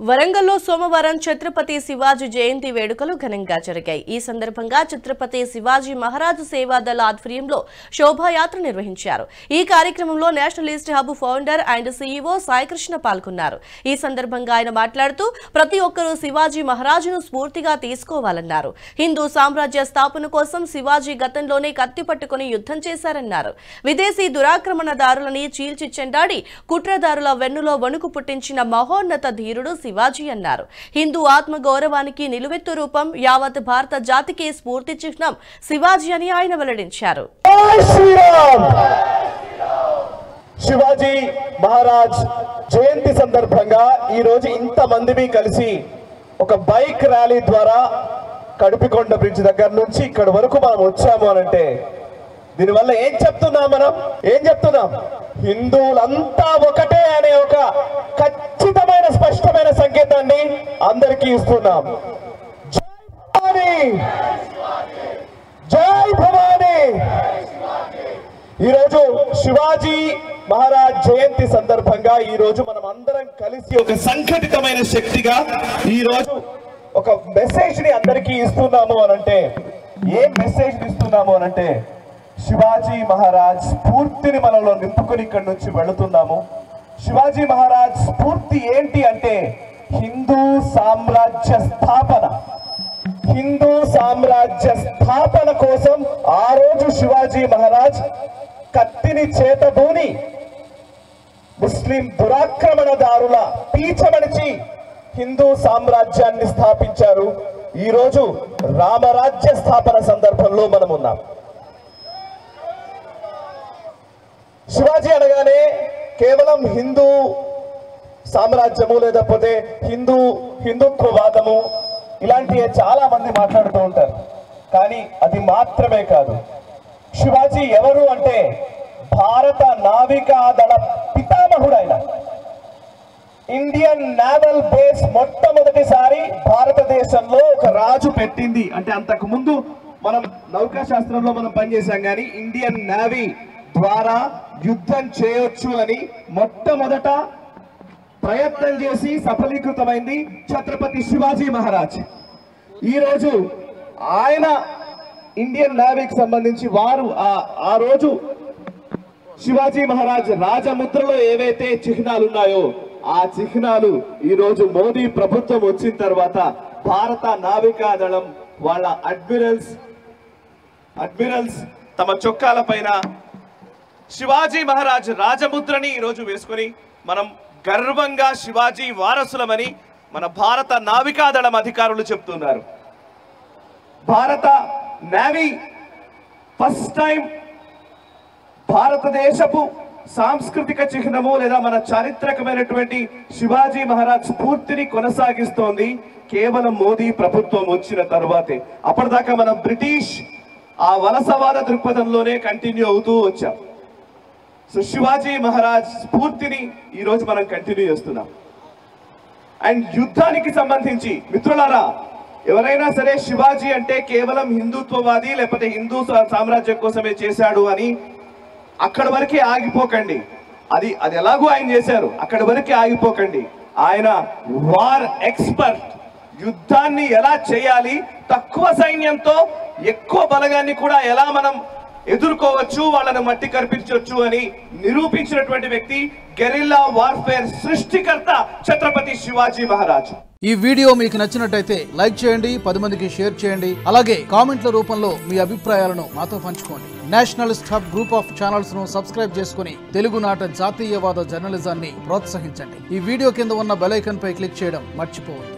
వరంగల్లో సోమవారం ఛత్రపతి శివాజీ జయంతి వేడుకలు ఘనంగా జరిగాయి. ఈ సందర్భంగా ఛత్రపతి శివాజీ మహారాజ్ సేవాదళ ఆధ్వర్యంలో శోభాయాత్ర నిర్వహించారు. ఈ కార్యక్రమంలో Nationalist hub founder and CEO Saikrishna పాల్గొన్నారు. ఈ సందర్భంగా ఆయన మాట్లాడుతూ ప్రతి ఒక్కరూ శివాజీ మహారాజును స్ఫూర్తిగా తీసుకోవాలన్నారు. హిందూ సామ్రాజ్య స్థాపన కోసం శివాజీ గతంలోనే కత్తి పట్టుకుని యుద్ధం చేశారన్నారు. విదేశీ దురాక్రమణదారులని చీల్చి చెండాడి కుట్రదారుల వెన్నులో వణుకు పుట్టించిన మహోన్నత ధీరుడు శివాజీ అన్నారు. హిందూ ఆత్మ గౌరవానికి నిలువెత్తు రూపం, యావత్ భారత జాతికి స్ఫూర్తి చిహ్నం శివాజీ అని ఆయన వెల్లడించారు. శివాజీ మహారాజ్ జయంతి సందర్భంగా ఈ రోజు ఇంత మందిని కలిసి ఒక బైక్ ర్యాలీ ద్వారా కడుపుకొండ బ్రిడ్జ్ దగ్గర నుంచి ఇక్కడ వరకు మనం వచ్చాము అనంటే దీనివల్ల ఏం చెప్తున్నాం? హిందువులంతా ఒకటే అనే ఒక ఖచ్చితమైన స్పష్టమైన సంకేతాన్ని అందరికీ ఇస్తున్నాం. జై భవానీ. ఈరోజు శివాజీ మహారాజ్ జయంతి సందర్భంగా ఈ రోజు మనం అందరం కలిసి ఒక సంఘటితమైన శక్తిగా ఈ రోజు ఒక మెసేజ్ ని అందరికీ ఇస్తున్నాము అనంటే ఏం మెసేజ్ ఇస్తున్నాము అనంటే శివాజీ మహారాజ్ స్ఫూర్తిని మనలో నింపుకొని ఇక్కడి నుంచి వెళుతున్నాము. శివాజీ మహారాజ్ స్ఫూర్తి ఏంటి అంటే హిందూ సామ్రాజ్య స్థాపన కోసం ఆ రోజు శివాజీ మహారాజ్ కత్తిని చేతబూని ముస్లిం దురాక్రమణదారుల పీచమణిచి హిందూ సామ్రాజ్యాన్ని స్థాపించారు. ఈ రోజు రామరాజ్య స్థాపన సందర్భంలో మనం ఉన్నాం. శివాజీ అనగానే కేవలం హిందూ సామ్రాజ్యము లేకపోతే హిందుత్వవాదము ఇలాంటివి చాలా మంది మాట్లాడుతూ ఉంటారు. కానీ అది మాత్రమే కాదు. శివాజీ ఎవరు అంటే భారత నావికాదళ పితామహుడైన ఇండియన్ నేవల్ బేస్ మొట్టమొదటిసారి భారతదేశంలో ఒక రాజు పెట్టింది. అంటే అంతకు ముందు మనం నౌకా శాస్త్రంలో మనం పనిచేసాం, కానీ ఇండియన్ నేవీ ద్వారా యుద్ధం చేయొచ్చు అని మొట్టమొదట ప్రయత్నం చేసి సఫలీకృతమైంది ఛత్రపతి శివాజీ మహారాజ్. ఈరోజు ఆయన ఇండియన్ నేవీకి సంబంధించి వారు ఆ రోజు శివాజీ మహారాజ్ రాజముద్రలో ఏవైతే చిహ్నాలు ఉన్నాయో ఆ చిహ్నాలు ఈ రోజు మోదీ ప్రభుత్వం వచ్చిన తర్వాత భారత నావికాదళం వాళ్ళ అడ్మిరల్స్ తమ చొక్కాల పైన శివాజీ మహారాజ్ రాజముద్రని ఈరోజు వేసుకొని మనం గర్వంగా శివాజీ వారసులమని మన భారత నావికాదళం అధికారులు చెప్తున్నారు. భారత నేవీ ఫస్ట్ టైం భారతదేశపు సాంస్కృతిక చిహ్నము లేదా మన చారిత్రకమైనటువంటి శివాజీ మహారాజ్ స్ఫూర్తిని కొనసాగిస్తోంది కేవలం మోదీ ప్రభుత్వం వచ్చిన తర్వాతే. అప్పటిదాకా మనం బ్రిటిష్ ఆ వలసవాద దృక్పథంలోనే కంటిన్యూ అవుతూ వచ్చాం. సో శివాజీ మహారాజ్ స్ఫూర్తిని ఈరోజు మనం కంటిన్యూ చేస్తున్నాం. అండ్ యుద్ధానికి సంబంధించి మిత్రులారా, ఎవరైనా సరే శివాజీ అంటే కేవలం హిందుత్వవాది లేకపోతే హిందూ సామ్రాజ్యం కోసమే చేశాడు అని అక్కడి వరకే ఆగిపోకండి. అది ఎలాగో ఆయన చేశారు, అక్కడి వరకే ఆగిపోకండి. ఆయన వార్ ఎక్స్పర్ట్. యుద్ధాన్ని ఎలా చేయాలి, తక్కువ సైన్యంతో ఎక్కువ బలగాన్ని కూడా ఎలా మనం ఎదుర్కోవచ్చు, వాళ్ళని మట్టి కర్పించవచ్చు అని నిరూపించినటువంటి వ్యక్తి, గెరిల్లా వార్ఫేర్ సృష్టికర్త ఛత్రపతి శివాజీ మహారాజ్. ఈ వీడియో మీకు నచ్చినట్టయితే లైక్ చేయండి, 10 మందికి షేర్ చేయండి. అలాగే కామెంట్ల రూపంలో మీ అభిప్రాయాలను మాతో పంచుకోండి. Nationalist hub group of channels ను సబ్స్క్రైబ్ చేసుకుని తెలుగునాట జాతీయవాద జర్నలిజాన్ని ప్రోత్సహించండి. ఈ వీడియో కింద ఉన్న బెల్ ఐకాన్ పై క్లిక్ చేయడం మర్చిపోవద్దు.